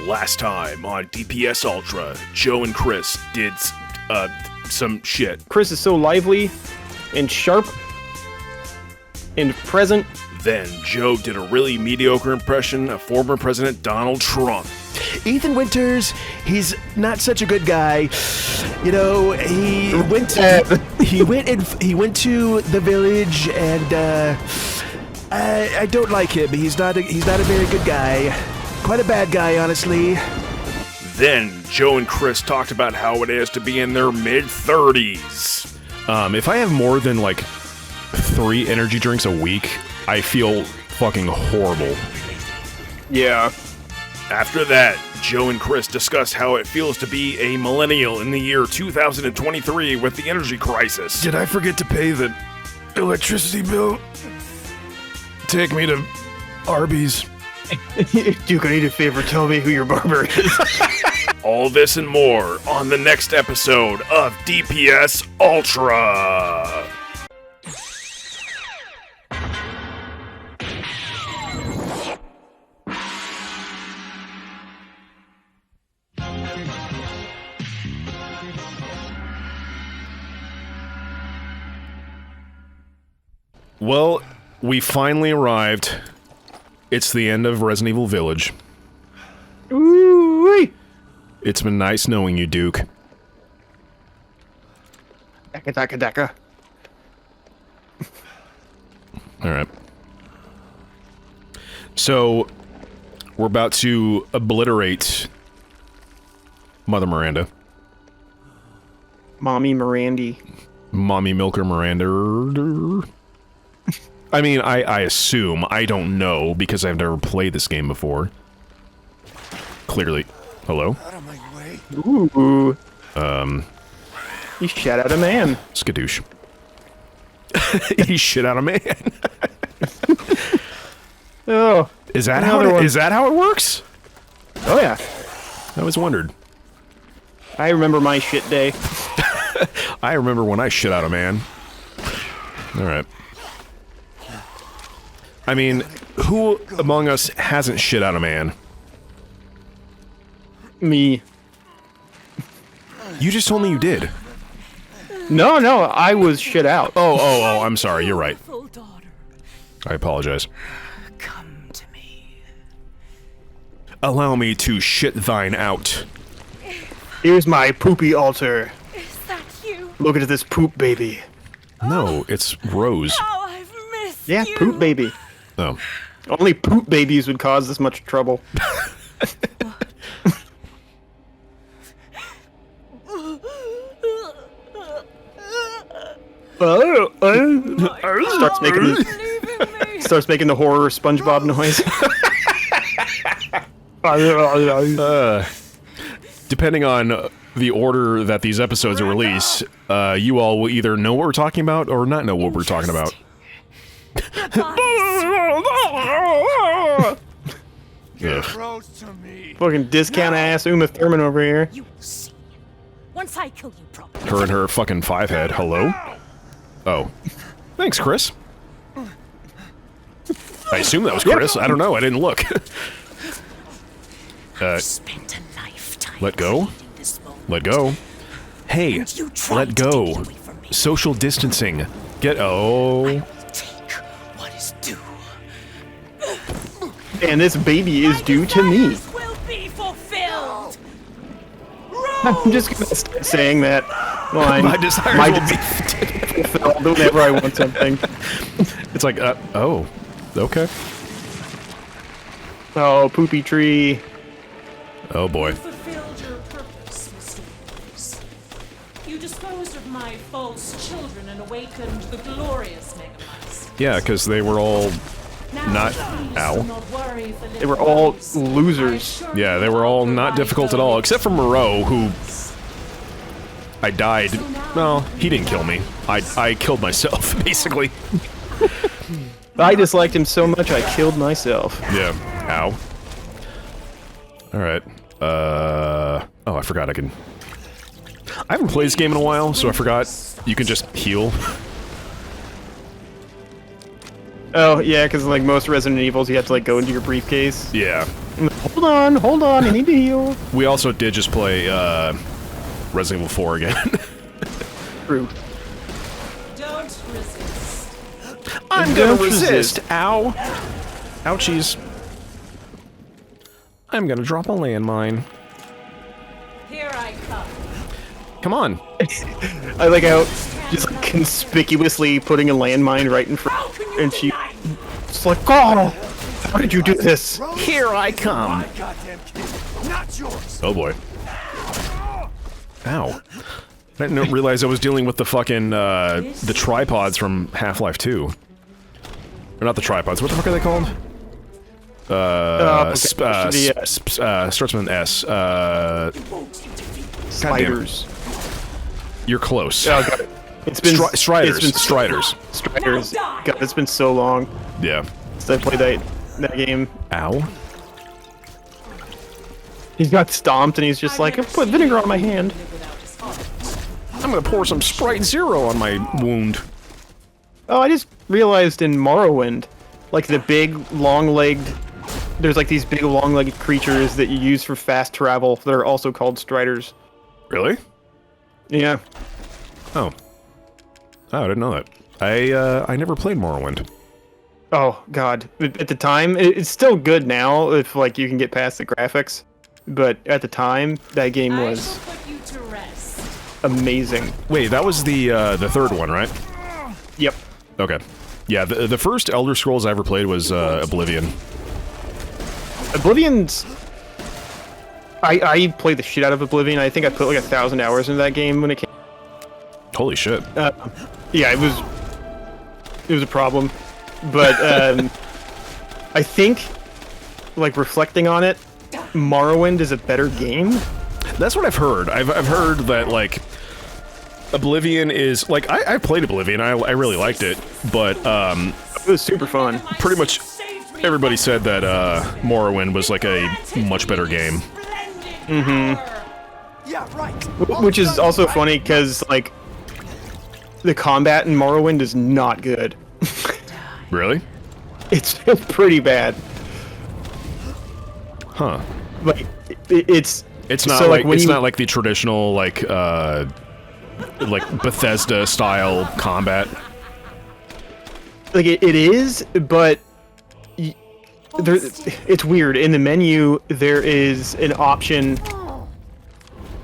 last time on DPS Ultra, Joe and Chris did some shit. Chris is so lively and sharp and present. Then Joe did a really mediocre impression of former President Donald Trump. Ethan Winters, he's not such a good guy. You know, he went to the village, and I don't like him. He's not a very good guy. Quite a bad guy, honestly. Then Joe and Chris talked about how it is to be in their mid-30s. If I have more than like 3 energy drinks a week, I feel fucking horrible. Yeah. After that, Joe and Chris discussed how it feels to be a millennial in the year 2023 with the energy crisis. Did I forget to pay the electricity bill? Take me to Arby's. Duke, I need a favor. Tell me who your barber is. All this and more on the next episode of DPS Ultra. Well, we finally arrived. It's the end of Resident Evil Village. Ooh-wee. It's been nice knowing you, Duke. Daka daka daka. Alright. So, we're about to obliterate Mother Miranda. Mommy Mirandy. Mommy Milker Miranda. I mean, I assume. I don't know, because I've never played this game before. Clearly. Hello? Out of my way. Ooh. You shut out a man. Skadoosh. He shit out a man. Oh. Is that how it works? Oh yeah. I always wondered. I remember my shit day. I remember when I shit out a man. Alright. I mean, who among us hasn't shit out a man? Me. You just told me you did. No, I was shit out. Oh, I'm sorry, you're right. I apologize. Come to me. Allow me to shit thine out. Here's my poopy altar. Is that you? Look at this poop baby. No, it's Rose. Oh, I've missed Yeah, you. poop baby. Oh. Only poop babies would cause this much trouble. Starts making the horror SpongeBob noise. Depending on the order that these episodes are released, you all will either know what we're talking about or not know what we're talking about. Rose to me. Fucking discount ass Uma Thurman over here. You will see. Once I kill you properly. Her and her fucking 5-head. Hello? Oh. Thanks, Chris. I assume that was Chris. I don't know. I didn't look. Spent a lifetime Let go. creating this moment. Let go. Hey, And you tried let to go. take it away from me. Social distancing. Get. Oh. I will take what is due. And this baby is due to me. Desires will be fulfilled. I'm just gonna start saying that line. My desires My will des- be. fulfilled whenever I want something. It's like, oh. Okay. Oh, poopy tree. Oh boy. Fulfilled your purpose, Mr. Rose. You disposed of my false children and awakened the glorious Megabytes. Yeah, because they were all Now, not. please Ow. do not worry for They were all little ones. losers. I assure Yeah, you they were I'll all not provide difficult at all, the except for Moreau, who I died. No, he didn't kill me. I killed myself, basically. I disliked him so much I killed myself. Yeah. Ow. Alright. Oh, I forgot I can... I haven't played this game in a while, so I forgot you can just heal. Oh, yeah, because like most Resident Evils, you have to like go into your briefcase. Yeah. Hold on, I need to heal. We also did just play Resident Evil 4 again. True. Don't resist. I'm gonna gonna resist. resist. Ow. Ouchies. I'm gonna drop a landmine. Here I come. Come on. I like how just like, conspicuously putting a landmine right in front, and she just like, oh, how did you do this? Here I come. Oh boy. Ow. I didn't realize I was dealing with the fucking, the tripods from Half-Life 2. Or not the tripods, what the fuck are they called? Starts with an S, Spiders. You're close. Oh god. It's been Striders. It's been Striders. Striders. God, it's been so long Yeah. since I played that game. Ow. He's got stomped and he's just like, I put vinegar on my hand. I'm gonna pour some Sprite Zero on my wound. Oh, I just realized in Morrowind, like the big, long-legged, there's like these big, long-legged creatures that you use for fast travel that are also called Striders. Really? Yeah. Oh. Oh, I didn't know that. I never played Morrowind. Oh god. At the time, it's still good now if like you can get past the graphics, but at the time, that game I was shall put you to rest. amazing. Wait, that was the third one, right? Yep. Okay. Yeah, the first Elder Scrolls I ever played was Oblivion. Oblivion's... I played the shit out of Oblivion. I think I put like 1,000 hours into that game when it came. Holy shit. Yeah, it was a problem. But I think, like reflecting on it, Morrowind is a better game. That's what I've heard. I've heard that, like, Oblivion is... Like, I played Oblivion, I really liked it, but, It was super fun. pretty much everybody said that, Morrowind was, like, a much better game. Which is also funny because, like, the combat in Morrowind is not good. Really? It's pretty bad. Huh. Like, it's Not so, like when it's you- not like the traditional, like Bethesda style combat. it is, but there, it's weird. In the menu, there is an option,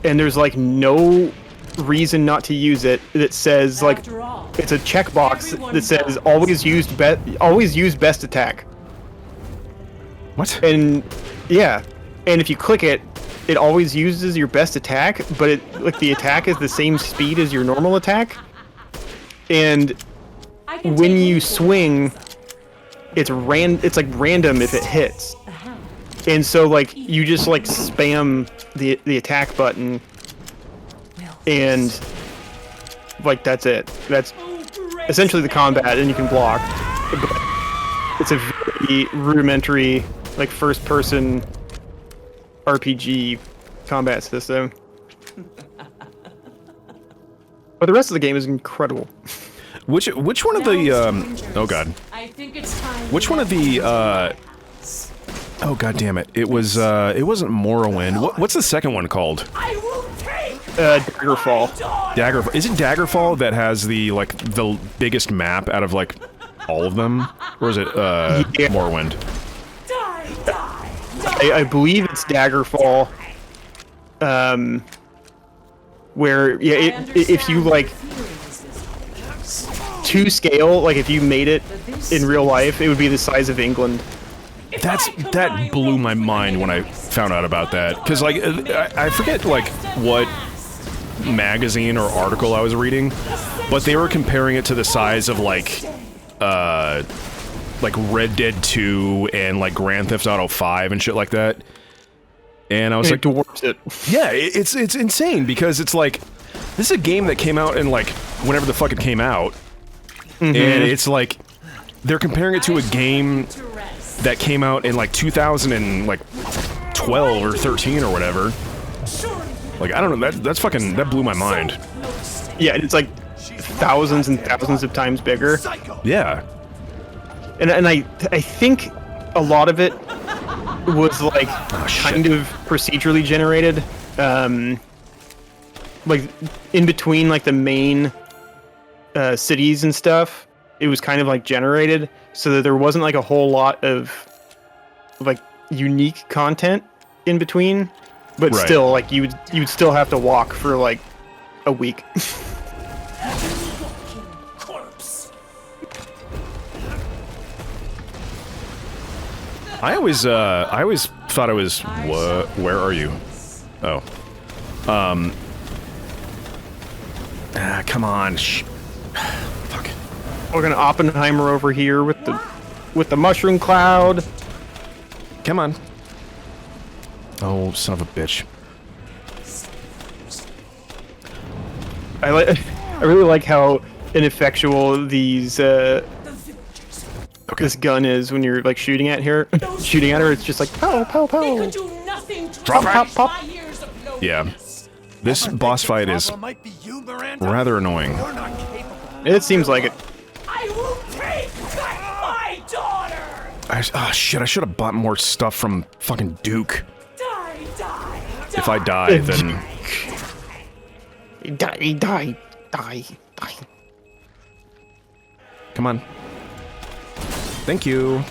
and there's like no reason not to use it. That says like After all, it's a checkbox everyone that says dies. always use best attack. What? And yeah, and if you click it, it always uses your best attack, but like the attack is the same speed as your normal attack. And I can when take you you swing, it's like random if it hits. And so like you just like spam the attack button, and like that's it. That's essentially the combat, and you can block. But it's a very rudimentary, like first-person RPG combat system. But the rest of the game is incredible. Which one of the oh god. I think it's time. Which one of the oh god damn it. It wasn't Morrowind. What's the second one called? I will take Daggerfall. daughter. Is it Daggerfall that has the biggest map out of like all of them? Or is it Yeah. Morrowind? Die, die, I believe it's Daggerfall. Where yeah, if you like to scale, like if you made it in real life, it would be the size of England. That blew my mind when I found out about that. Because like I forget like what magazine or article I was reading, but they were comparing it to the size of like Red Dead 2 and like Grand Theft Auto 5 and shit like that. And I was It like, dwarfs it. yeah, it's insane because it's like this is a game that came out in like whenever the fuck it came out, and it's like they're comparing it to a game that came out in like 2012 or 13 or whatever. Like I don't know, that blew my mind. Yeah, it's like thousands and thousands of times bigger. Yeah. and I think a lot of it was like kind of procedurally generated, like in between like the main cities and stuff. It was kind of like generated so that there wasn't like a whole lot of like unique content in between, but Right. still like you'd still have to walk for like a week. Corpse. I always thought it was what? Where are you? Oh, come on. Fuck. We're gonna Oppenheimer over here with the mushroom cloud. Come on. Oh, son of a bitch. I really like how ineffectual these this gun is when you're like shooting at her. It's just like pow pow They pow. could do nothing to Drop it. erase Pop, pop. my years of Yeah. loneliness. This boss fight is Might be you, Miranda. rather annoying. You're not capable. It seems like it. I will take back my daughter. Oh shit! I should have bought more stuff from fucking Duke. Die, die, die. If I die, then Die. come on. Thank you.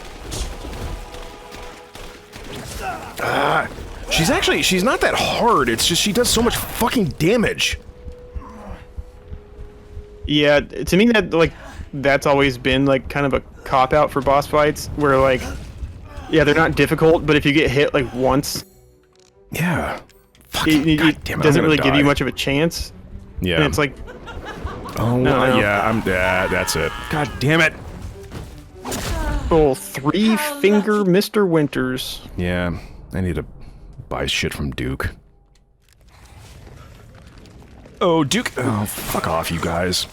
She's not that hard. It's just she does so much fucking damage. Yeah, to me that's always been like kind of a cop out for boss fights where like yeah, they're not difficult, but if you get hit like once, Yeah. it, Fucking it goddamn it, I'm doesn't gonna really give you die. much of a chance. Yeah. And it's like oh no. yeah, that's it. God damn it. oh, 3-finger Mr. Winters. Yeah, I need to buy shit from Duke. Oh, Duke. Oh, fuck off, you guys.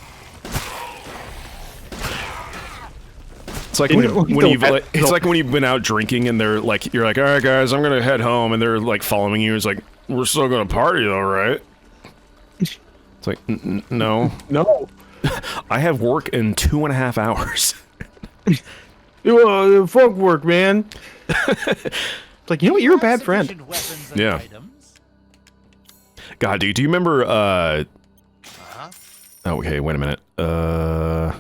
It's like it's like when you've been out drinking and they're like, you're like, all right, guys, I'm gonna head home, and they're like following you. It's like, we're still gonna party, though, right? It's like, no. No. I have work in 2.5 hours. Fuck work, man. It's like, you know what? You're a bad friend. Yeah. God, dude, do you remember, Oh, okay, wait a minute. How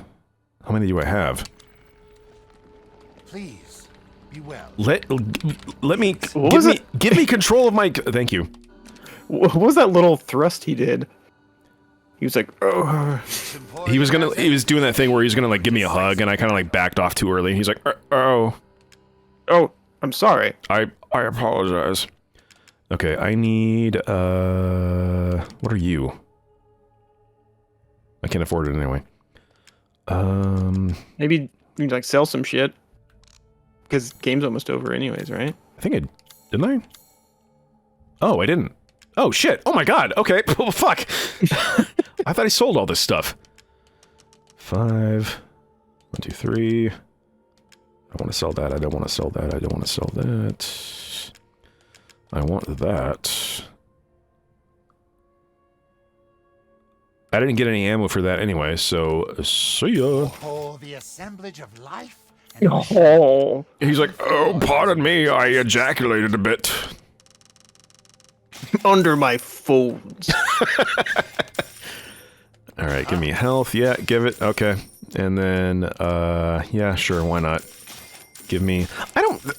many do I have? Please, be well. Let me, was it? give me control of my, thank you. What was that little thrust he did? He was like, oh. He was doing that thing where he's gonna, like, give me a hug, and I kind of, like, backed off too early. He's like, oh. Oh, I'm sorry. I apologize. Okay, I need, what are you? I can't afford it anyway. Maybe you like sell some shit. Because game's almost over anyways, right? I think didn't I? Oh, I didn't. Oh, shit. Oh my god. Okay. Oh, fuck. I thought I sold all this stuff. 5. 1, 2, 3. I want to sell that. I don't want to sell that. I don't want to sell that. I want that. I didn't get any ammo for that anyway, so see ya. Oh, the assemblage of life. Oh. He's like, oh, pardon me, I ejaculated a bit. Under my folds. Alright, give me health. Yeah, give it. Okay. And then, yeah, sure, why not? Give me...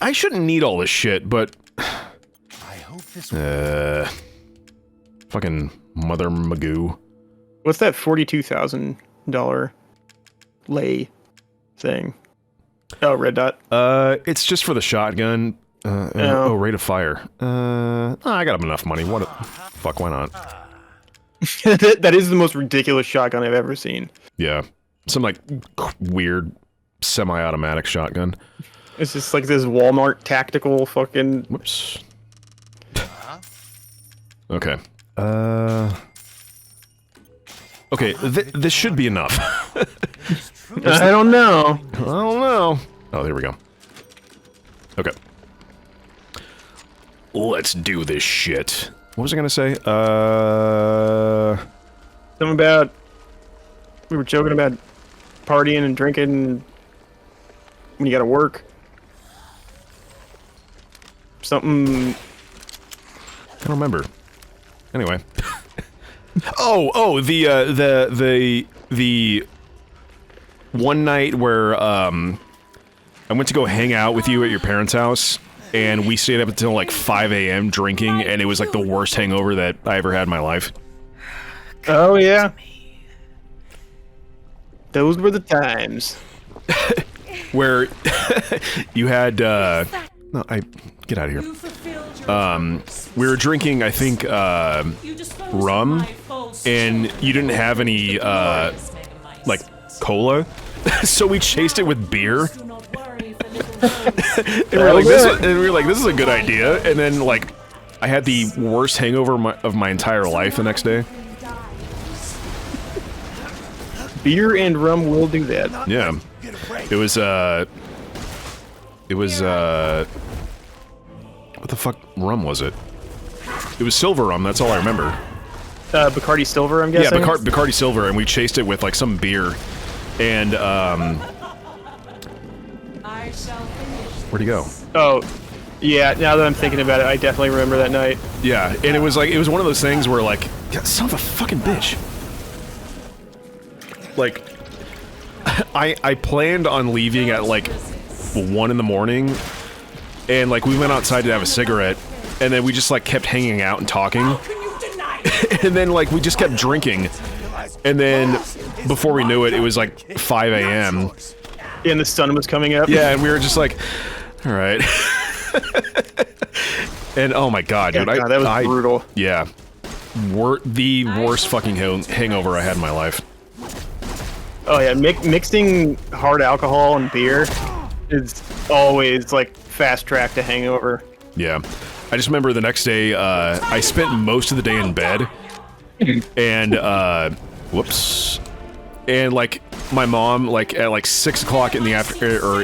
I shouldn't need all this shit, but... I hope this fucking Mother Magoo. What's that $42,000 lay thing? Oh, red dot. It's just for the shotgun. Oh, rate of fire. I got enough money. Fuck, why not? That is the most ridiculous shotgun I've ever seen. Yeah. Some, like, weird semi-automatic shotgun. It's just like this Walmart tactical fucking... Whoops. Okay. Okay, this should be enough. I don't know. I don't know. Oh, there we go. Okay. Let's do this shit. What was I gonna say? Something about... We were joking about partying and drinking and when you gotta work. Something. I don't remember. Anyway. the one night where I went to go hang out with you at your parents' house, and we stayed up until like 5 a.m. drinking, and it was like the worst hangover that I ever had in my life. Oh yeah. Those were the times. Where you had no, get out of here. You fulfilled your We were drinking, I think, You disposed of rum, my false and you didn't have any glorious Megamice. like cola, so we chased it with beer. Do not worry for little Rose. And we were like, this is a good idea. And then like, I had the worst hangover of my entire life the next day. Beer and rum will do that. Yeah, it was what the fuck rum was it? It was silver rum. That's all I remember. Bacardi Silver, I'm Yeah, guessing. Bacardi Silver, and we chased it with like some beer. And I shall finish. where'd he go? Oh, yeah. Now that I'm thinking about it, I definitely remember that night. Yeah, and it was like, it was one of those things where like, God, son of a fucking bitch. Like, I planned on leaving at like 1 in the morning, and like we went outside to have a cigarette, and then we just like kept hanging out and talking, Can you deny it? and then like we just kept drinking, and then before we knew it, it was like 5 a.m. And the sun was coming up. Yeah, and we were just like, all right. And oh my god, dude, God, that was brutal. Yeah, the worst fucking hangover I had in my life. Oh yeah, mixing hard alcohol and beer is always like fast track to hangover. Yeah, I just remember the next day, I spent most of the day in bed, and whoops, and like my mom, like at like 6 o'clock in the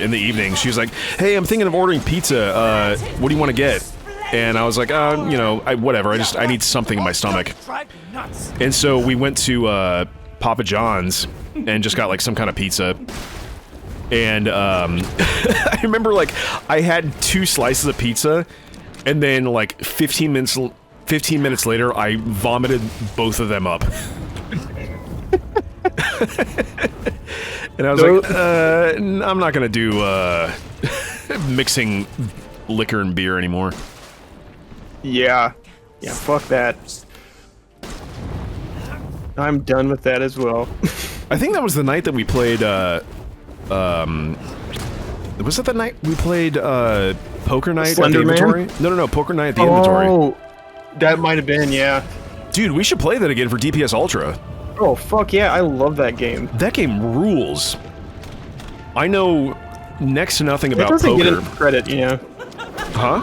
in the evening, she was like, "Hey, I'm thinking of ordering pizza. What do you want to get?" And I was like, you know, whatever. I need something in my stomach. And so we went to Papa John's and just got like some kind of pizza. And I remember like I had 2 slices of pizza, and then like 15 minutes later, I vomited both of them up. And I was like, I'm not gonna do mixing liquor and beer anymore. Yeah. Yeah, fuck that. I'm done with that as well. I think that was the night that we played, was it the night we played, Poker Night at the Slender Man? inventory? No, Poker Night at the inventory. Oh, that might have been, yeah. Dude, we should play that again for DPS Ultra. Oh, fuck yeah, I love that game. That game rules. I know next to nothing It about doesn't get poker. enough credit, you know. Huh?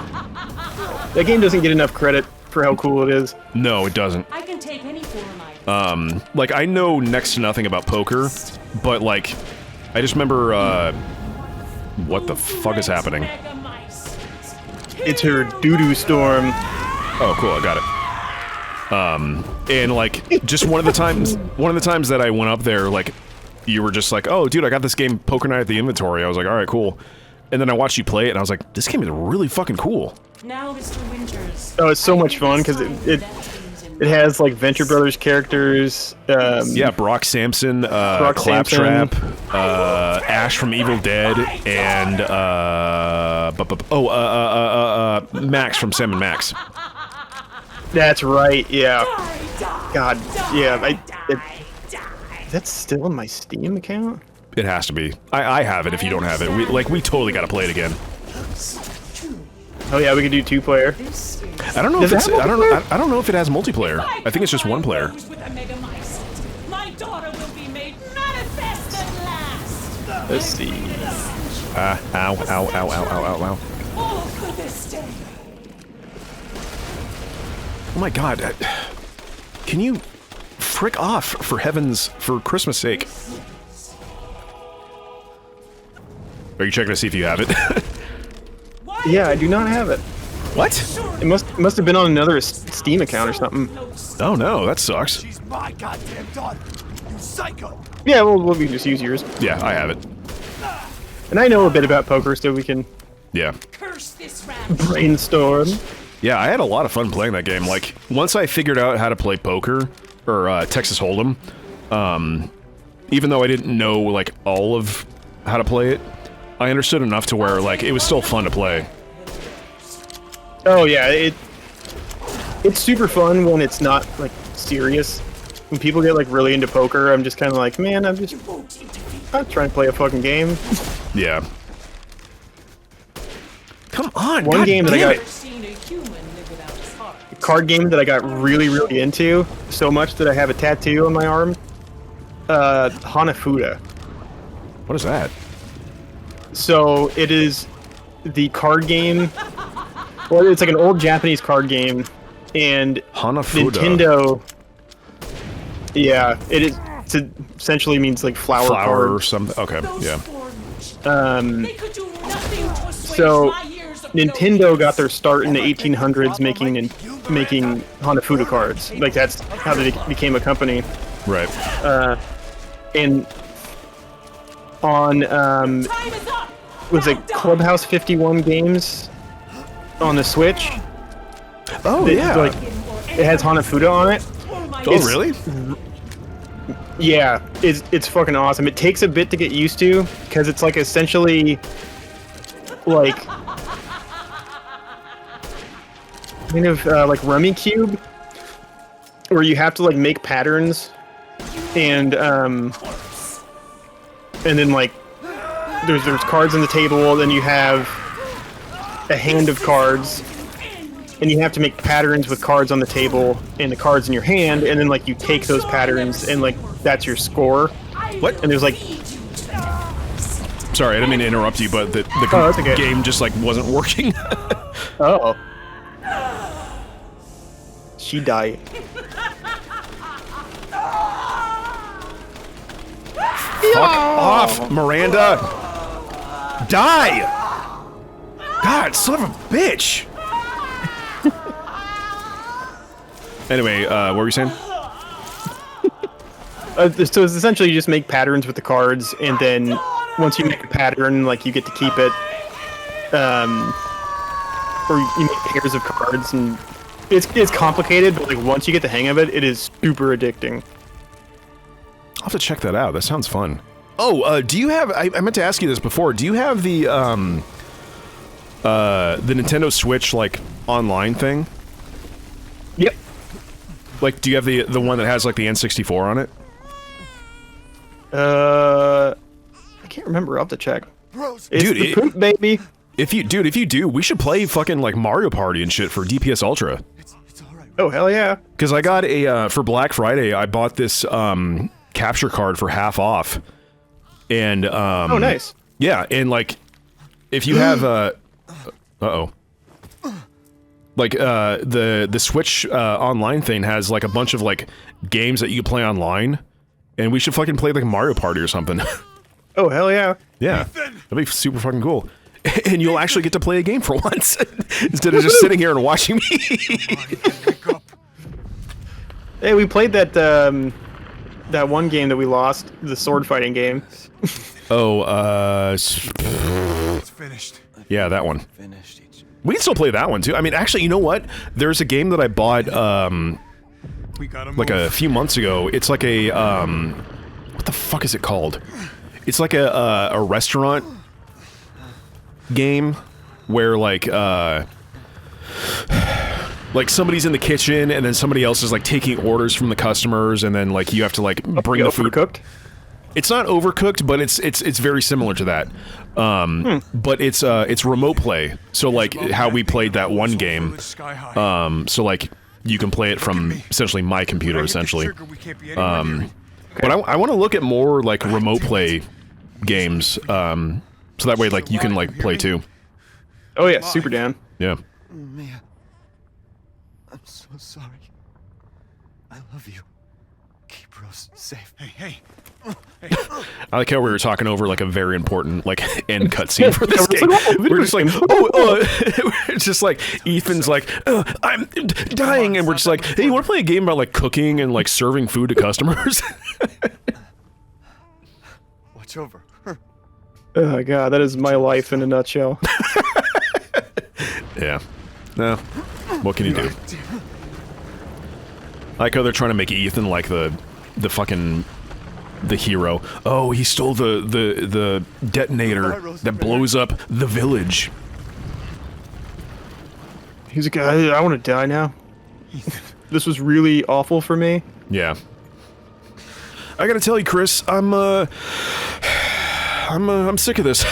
That game doesn't get enough credit for how cool it is. No, it doesn't. I can take any form I Like, I know next to nothing about poker, but, like, I just remember, what the fuck is happening? Megamice. It's her doo-doo storm. Oh, cool, I got it. And, like, just one of the times that I went up there, like, you were just like, oh, dude, I got this game, Poker Night at the inventory. I was like, alright, cool. And then I watched you play it, and I was like, this game is really fucking cool. Now, Mr. Winters. Oh, it's so much fun, because it has, like, Venture Brothers characters. Yeah, Brock Sampson, Claptrap, Ash from Evil Dead, and, Max from Sam and Max. That's right, yeah. God, yeah, that's still in my Steam account? It has to be. I have it if you don't have it. We totally gotta play it again. Oh yeah, we could do 2-player. I don't know Does if it's, it have I don't multiplayer? know, I don't know if it has multiplayer. I think it's just 1 player. With a Megamice. My daughter will be made manifest at last. Let's see. Ow, ow, ow, ow, ow, ow. All for this day. Oh my god. Can you frick off, for Christmas sake? Are you checking to see if you have it? Yeah, I do not have it. What? It must have been on another Steam account or something. Oh no, that sucks. She's my goddamn daughter. You psycho. Yeah, well, we can just use yours. Yeah, I have it. And I know a bit about poker, so we can Yeah. Curse this rat. brainstorm. Yeah, I had a lot of fun playing that game. Like, once I figured out how to play poker, or Texas Hold'em, even though I didn't know, like, all of how to play it, I understood enough to where, like, it was still fun to play. Oh yeah, it's super fun when it's not like serious. When people get like really into poker, I'm just kind of like, man, I'm trying to play a fucking game. Yeah. Come on, One God game that damn I got, it. Seen a human live without his heart. a card game that I got really into, so much that I have a tattoo on my arm. Hanafuda. What is that? So it is the card game. Well, it's like an old Japanese card game, and Hanafuda. Nintendo. Yeah, it is. It essentially means like flower Flower or cards. something. Okay, yeah. They could do nothing to assuage So my years of Nintendo got their start in the 1800s making Hanafuda cards. Like that's how they became a company. Right. And on Time is up. was it Clubhouse 51 games on the Switch? Oh, It- yeah. like, it has Hanafuda on it. Oh, really? Yeah, it's fucking awesome. It takes a bit to get used to because it's like essentially like kind of like Rummy Cube, where you have to like make patterns and then like there's cards on the table, then you have a hand of cards. And you have to make patterns with cards on the table and the cards in your hand, and then like you take those patterns and like that's your score. What? And there's like, Sorry, I didn't mean to interrupt you, but the Oh, that's okay. game just, like, wasn't working. oh, she died. Fuck off, Miranda! Die! God, son of a bitch! Anyway, what were you saying? So it's essentially you just make patterns with the cards, and then once you make a pattern, like you get to keep it, or you make pairs of cards, and it's complicated, but like once you get the hang of it, it is super addicting. I'll have to check that out. That sounds fun. Oh, do you have... I meant to ask you this before. Do you have the Nintendo Switch, like, online thing? Yep. Like, do you have the one that has, like, the N64 on it? I can't remember. I'll have to check. It's Dude, the poop, baby. If you do, we should play fucking, like, Mario Party and shit for DPS Ultra. Oh, hell yeah. Because I got a, for Black Friday, I bought this, capture card for half off. And, Oh, nice. yeah, and, like, if you have, uh-oh. Like, the Switch, online thing has, like, a bunch of, like, games that you can play online. And we should fucking play, like, Mario Party or something. Oh, hell yeah. Yeah. That'd be super fucking cool. And you'll actually get to play a game for once. Instead of just sitting here and watching me. Hey, we played that, that one game that we lost, the sword fighting game. Oh, It's finished. yeah, that one. We can still play that one, too. I mean, actually, you know what? There's a game that I bought, We gotta like move. a few months ago. It's like a, what the fuck is it called? It's like a restaurant game where, like somebody's in the kitchen and then somebody else is, like, taking orders from the customers and then, like, you have to, like, bring the food. Overcooked? It's not overcooked, but it's very similar to that. But it's remote play. So, like, how we played that one game. Sky high. So, like, you can play it from essentially my computer, essentially. But I want to look at more, like, remote play games, so that way, like, you can, like, play too. Oh, yeah, super down. Yeah. Mia, I'm so sorry. I love you. Keep Rose safe. Hey. I like how we were talking over, like, a very important, like, end cutscene for this Yeah, game. we're just like, It's just like, Ethan's like, I'm dying, and we're just like, hey, you want to play a game about, like, cooking and, like, serving food to customers? Watch over her. Oh god, that is my life in a nutshell. Yeah. No. What can you do? I like how they're trying to make Ethan like the fucking the hero. Oh, he stole the detonator that blows up the village. He's like, I want to die now. This was really awful for me. Yeah. I gotta tell you, Chris, I'm sick of this.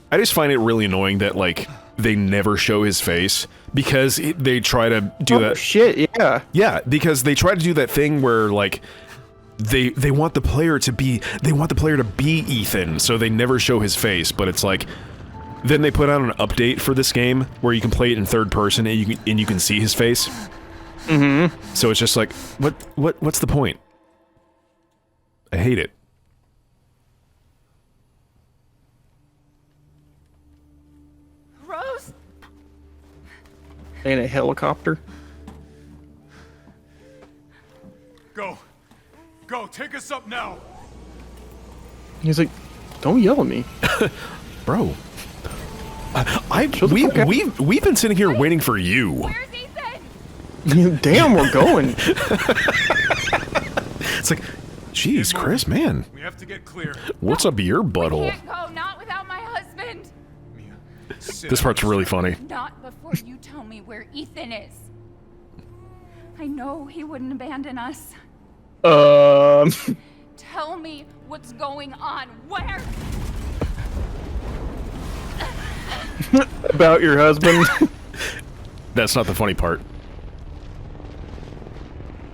I just find it really annoying that, like, they never show his face, because they try to do that. Shit, yeah. Yeah, because they try to do that thing where, like, they want the player to be Ethan, so they never show his face, but it's like, then they put out an update for this game where you can play it in third person and you can see his face. Mm-hmm. So it's just like, what's the point? I hate it. Rose? And a helicopter. Go. Go, take us up now. He's like, don't yell at me. Bro. We've been sitting here waiting for you. Where's Ethan? Damn, we're going. It's like, jeez, Chris, man. We have to get clear. What's up your butthole? Can't go, not without my husband. Mia, sit This down. part's really funny. Not before you tell me where Ethan is. I know he wouldn't abandon us. Tell me what's going on. Where? About your husband. That's not the funny part.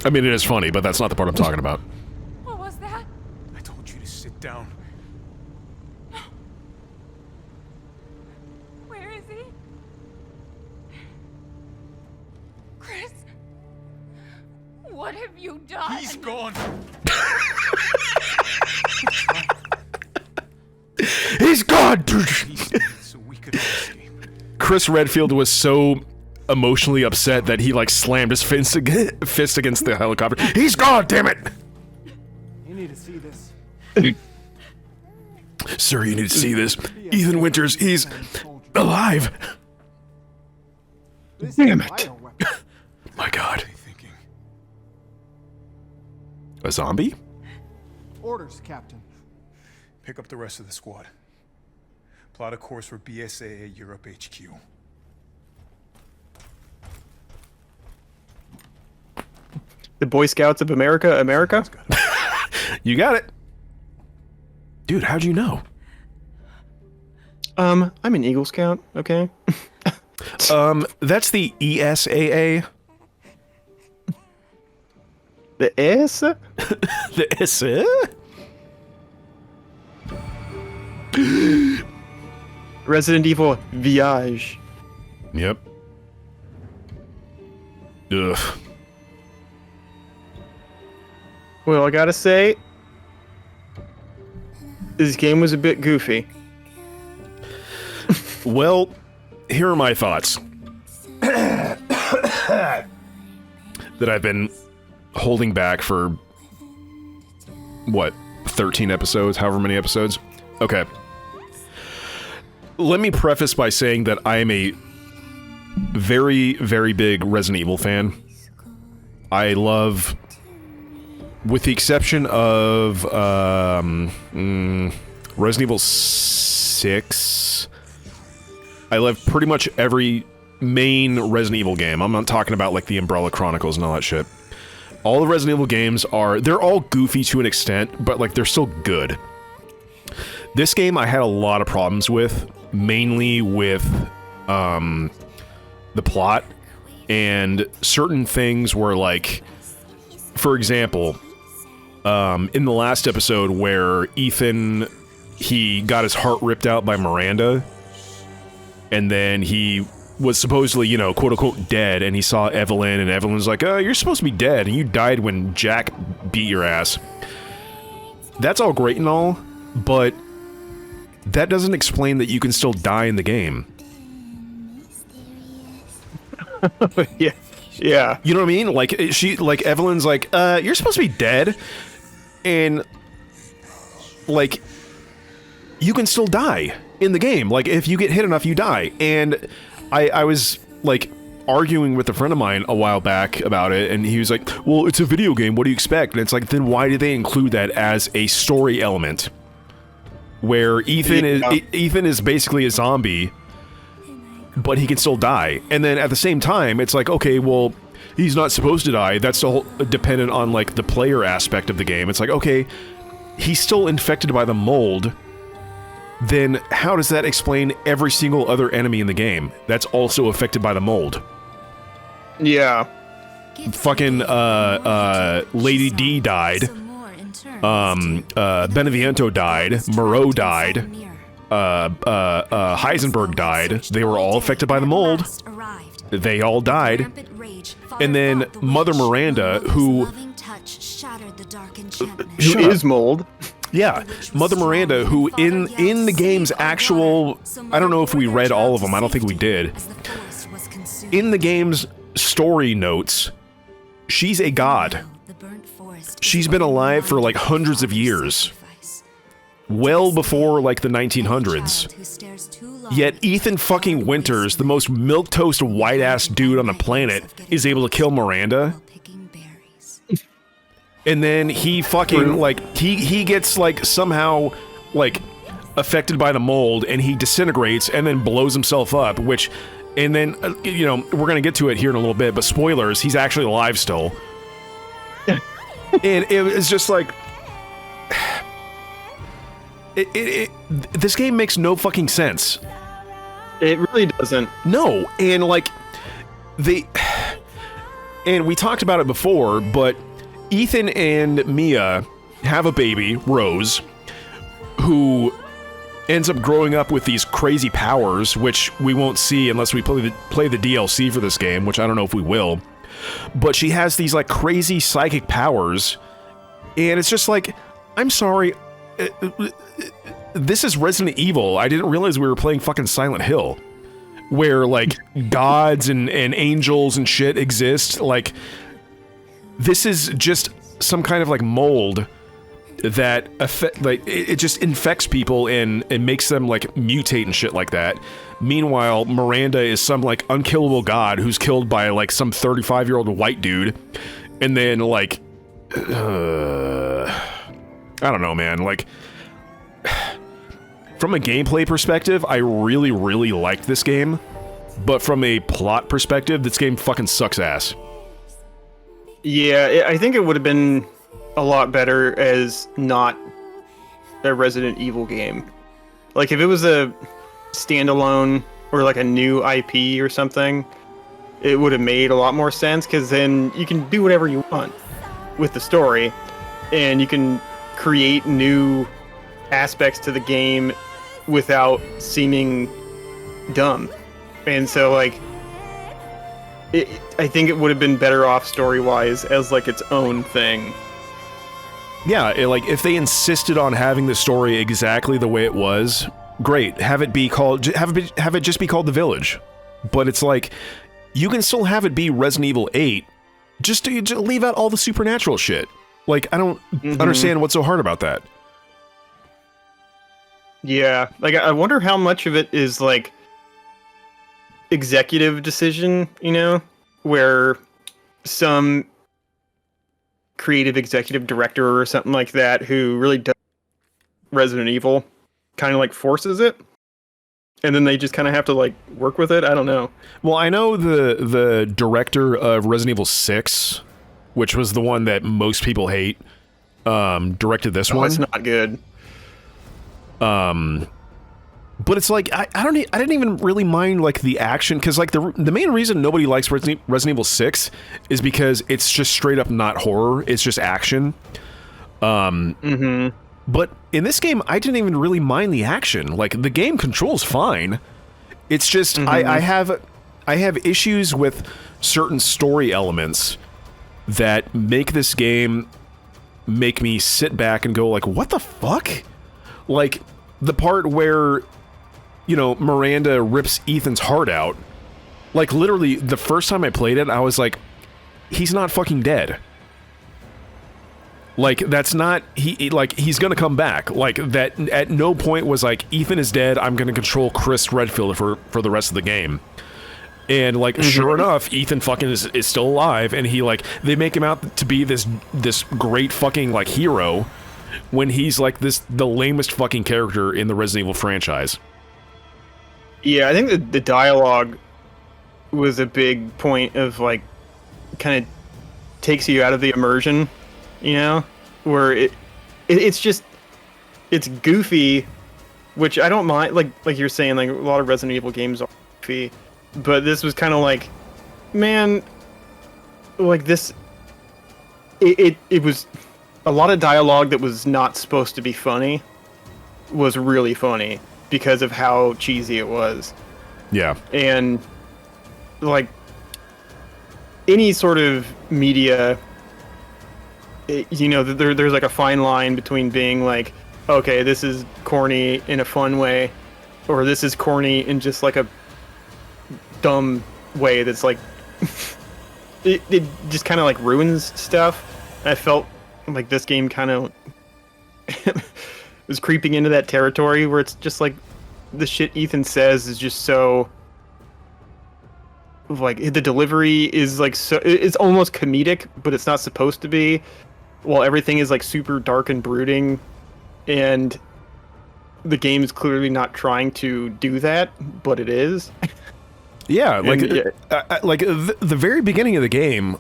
I mean, it is funny, but that's not the part I'm talking about. What was that? I told you to sit down. Where is he? Chris? What have you done? He's gone. He's gone! So we could all escape. Chris Redfield was so emotionally upset that he, like, slammed his fist against the helicopter. He's gone, damn it! You need to see this. Sir, you need to see this. Ethan Winters, he's alive! Damn it. My god. Thinking. A zombie? Orders, Captain. Pick up the rest of the squad. Plot a course for BSAA Europe HQ. The Boy Scouts of America, America? You got it. Dude, how'd you know? I'm an Eagle Scout, okay? That's the ESAA. The S? The SA? Resident Evil Village. Yep. Ugh. Well, I gotta say, this game was a bit goofy. Well, here are my thoughts. That I've been holding back for, what, 13 episodes? However many episodes? Okay. Let me preface by saying that I am a very, very big Resident Evil fan. I love, with the exception of Resident Evil 6, I love pretty much every main Resident Evil game. I'm not talking about like the Umbrella Chronicles and all that shit. All the Resident Evil games they're all goofy to an extent, but like they're still good. This game I had a lot of problems with, mainly with the plot and certain things where, like, for example, in the last episode where Ethan, he got his heart ripped out by Miranda, and then he was supposedly, you know, quote-unquote dead, and he saw Evelyn, and Evelyn's like, oh, you're supposed to be dead, and you died when Jack beat your ass. That's all great and all, but that doesn't explain that you can still die in the game. Yeah. Yeah. You know what I mean? Like Evelyn's like, you're supposed to be dead, and like you can still die in the game. Like if you get hit enough, you die. And I was like arguing with a friend of mine a while back about it, and he was like, well, it's a video game, what do you expect? And it's like, then why did they include that as a story element where Ethan is basically a zombie, but he can still die? And then at the same time, it's like, okay, well, he's not supposed to die. That's all dependent on like the player aspect of the game. It's like, okay, he's still infected by the mold. Then how does that explain every single other enemy in the game that's also affected by the mold? Yeah. Fucking Lady D died. Beneviento died. Moreau died. Heisenberg died. They were all affected by the mold. They all died. And then Mother Miranda, who is mold. Yeah, Mother Miranda, who in the game's actual... I don't know if we read all of them, I don't think we did. In the game's story notes, she's a god. She's been alive for like hundreds of years. Well before like the 1900s. Yet Ethan fucking Winters, the most milquetoast white-ass dude on the planet, is able to kill Miranda. And then he fucking, like, he gets, like, somehow, like, affected by the mold, and he disintegrates, and then blows himself up, which, and then, you know, we're gonna get to it here in a little bit, but spoilers, he's actually alive still. And it was just like... this game makes no fucking sense. It really doesn't. No, and, like, and we talked about it before, but... Ethan and Mia have a baby, Rose, who ends up growing up with these crazy powers, which we won't see unless we play the DLC for this game, which I don't know if we will. But she has these, like, crazy psychic powers, and it's just like, I'm sorry, this is Resident Evil. I didn't realize we were playing fucking Silent Hill, where, like, gods and angels and shit exist, like... This is just some kind of like mold that it just infects people and makes them like mutate and shit like that. Meanwhile, Miranda is some like unkillable god who's killed by like some 35-year-old white dude, and then like I don't know, man. Like from a gameplay perspective, I really liked this game, but from a plot perspective, this game fucking sucks ass. Yeah, I think it would have been a lot better as not a Resident Evil game. Like, if it was a standalone or like a new IP or something, it would have made a lot more sense, because then you can do whatever you want with the story, and you can create new aspects to the game without seeming dumb. And so, like... I think it would have been better off story-wise as like its own thing. Yeah, like if they insisted on having the story exactly the way it was, great. Have it be called, have it just be called The Village. But it's like, you can still have it be Resident Evil 8, just to leave out all the supernatural shit. Like, I don't understand what's so hard about that. Yeah, like I wonder how much of it is like executive decision, you know, where some creative executive director or something like that who really does Resident Evil kind of like forces it, and then they just kind of have to like work with it. I don't know. Well, I know the director of Resident Evil 6, which was the one that most people hate, directed this one. It's not good. But it's like, I didn't even really mind like the action, because like the main reason nobody likes Resident Evil 6 is because it's just straight up not horror, it's just action. But in this game, I didn't even really mind the action. Like, the game controls fine. It's just, I have issues with certain story elements that make this game make me sit back and go like, what the fuck? Like, the part where, you know, Miranda rips Ethan's heart out, Like, literally, the first time I played it, I was like, he's not fucking dead. Like, that's not... Like, he's gonna come back. Like, that at no point was like, Ethan is dead, I'm gonna control Chris Redfield for the rest of the game. And, like, sure enough, Ethan fucking is still alive, and he, like... They make him out to be this great fucking, like, hero, when he's, like, the lamest fucking character in the Resident Evil franchise. Yeah, I think the dialogue was a big point of, like, kind of takes you out of the immersion, you know? Where it's just, it's goofy, which I don't mind, like you're saying, like, a lot of Resident Evil games are goofy, but this was kind of like, man, like this, it was, a lot of dialogue that was not supposed to be funny was really funny because of how cheesy it was. Yeah. And, like, any sort of media, you know, there's like a fine line between being like, okay, this is corny in a fun way, or this is corny in just like a dumb way that's like, it just kind of like ruins stuff. I felt like this game kind of was creeping into that territory where it's just like, the shit Ethan says is just so, like, the delivery is like, so it's almost comedic, but it's not supposed to be, while everything is like super dark and brooding, and the game is clearly not trying to do that, but it is. Yeah, like, And, like the very beginning of the game,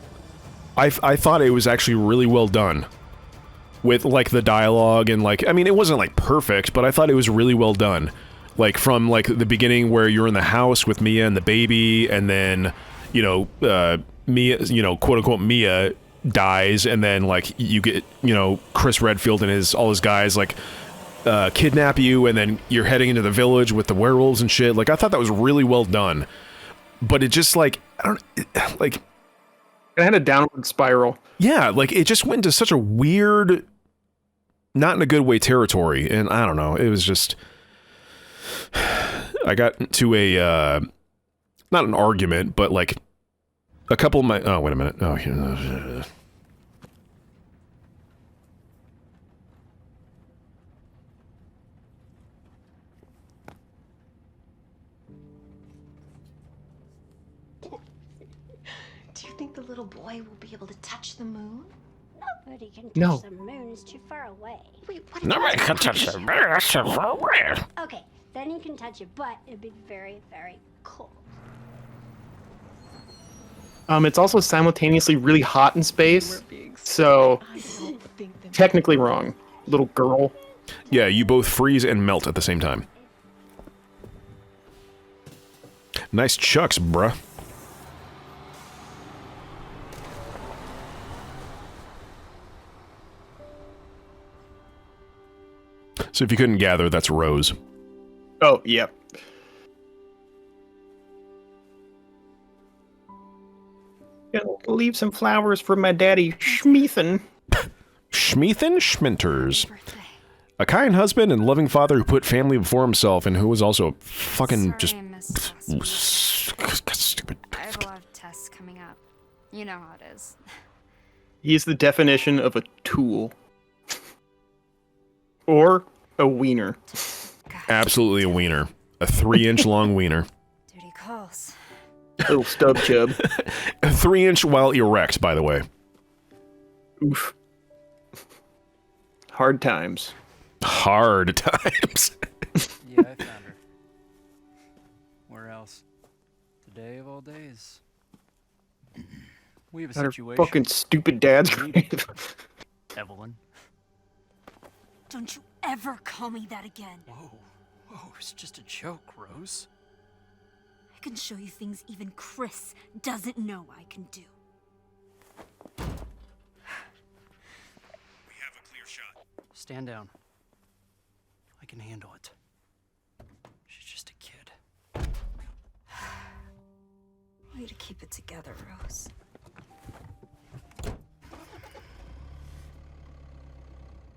I thought it was actually really well done. With, like, the dialogue and, like, I mean, it wasn't, like, perfect, but I thought it was really well done. Like, from, like, the beginning where you're in the house with Mia and the baby, and then, you know, Mia, you know, quote-unquote Mia dies, and then, like, you get, you know, Chris Redfield and all his guys, like, kidnap you, and then you're heading into the village with the werewolves and shit. Like, I thought that was really well done. But it just, like, I don't, like... It had a downward spiral. Yeah, like, it just went into such a weird, not in a good way territory, and I don't know, it was just... I got into a, not an argument, but, like, a couple of my... Oh, wait a minute. Oh, here... Do you think the little boy will be able to touch the moon? Nobody can touch No. the moon, it's too far away. Wait, what? Nobody can touch the mirror, that's so far away. Okay, then you can touch it, but it'd be very, very cold. It's also simultaneously really hot in space, so technically wrong, little girl. Yeah, you both freeze and melt at the same time. Nice chucks, bruh. So if you couldn't gather, that's Rose. Oh, yeah. Leave some flowers for my daddy, Schmeathan. Schmeathan Schminters. A kind husband and loving father who put family before himself and who was also a fucking stupid. I have a lot of tests coming up. You know how it is. He's the definition of a tool. Or a wiener. Absolutely a wiener. A 3-inch long wiener. Duty calls. Little stub chub. A 3-inch while erect, by the way. Oof. Hard times. Hard times. Yeah, I found her. Where else? Today of all days. We have a Got her situation. fucking stupid dad's grave. Evelyn. Don't you ever call me that again. Whoa, it's just a joke, Rose. I can show you things even Chris doesn't know I can do. We have a clear shot. Stand down. I can handle it. She's just a kid. Way to keep it together, Rose.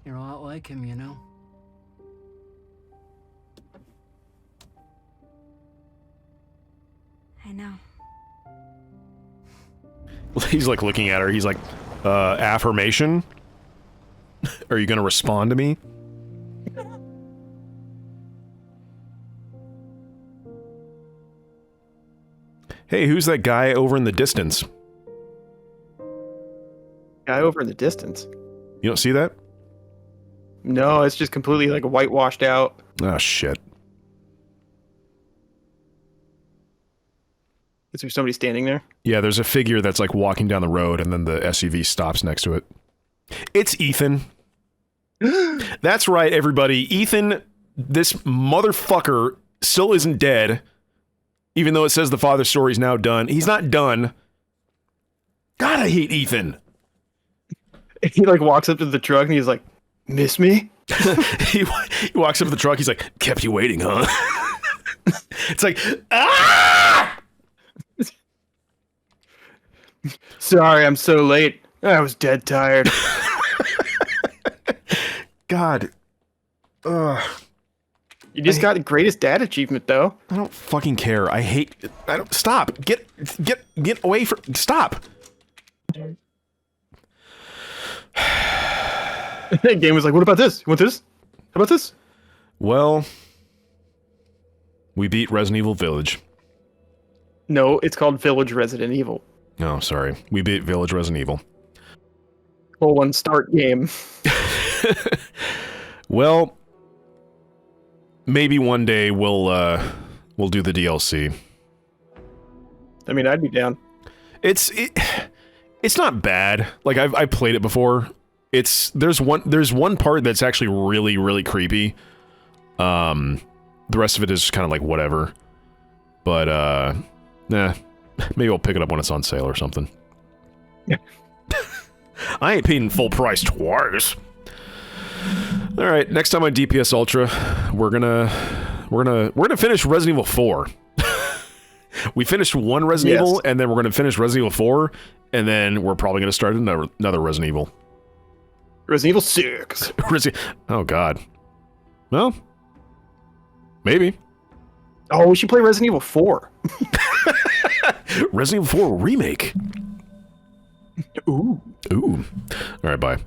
You're a lot like him, you know? I know. He's like looking at her. He's like, affirmation? Are you gonna respond to me? Hey, who's that guy over in the distance? Guy over in the distance. You don't see that? No, it's just completely like whitewashed out. Oh, shit. Is there somebody standing there? Yeah, there's a figure that's like walking down the road and then the SUV stops next to it. It's Ethan. That's right, everybody. Ethan, this motherfucker, still isn't dead. Even though it says the father's story's now done. He's not done. God, I hate Ethan. He like walks up to the truck and he's like, miss me? he walks up to the truck, he's like, kept you waiting, huh? It's like, ah! Sorry, I'm so late. I was dead tired. God. Ugh. You just got the greatest dad achievement, though. I don't fucking care. I don't, stop. Get away from, stop. That game was like, what about this? You want this? How about this? Well, we beat Resident Evil Village. No, it's called Village Resident Evil. Oh, sorry. We beat Village Resident Evil. Full one start game. Well, maybe one day we'll do the DLC. I mean, I'd be down. It's not bad. Like I've played it before. There's one part that's actually really, really creepy. The rest of it is kind of like whatever. But nah. Maybe I'll pick it up when it's on sale or something. Yeah. I ain't paying full price twice. All right, next time on DPS Ultra, we're gonna finish Resident Evil 4. We finished one Resident Evil, and then we're gonna finish Resident Evil 4, and then we're probably gonna start another Resident Evil. Resident Evil 6. Oh God. Well, maybe. Oh, we should play Resident Evil 4. Resident Evil 4 remake. Ooh. Ooh. All right, bye.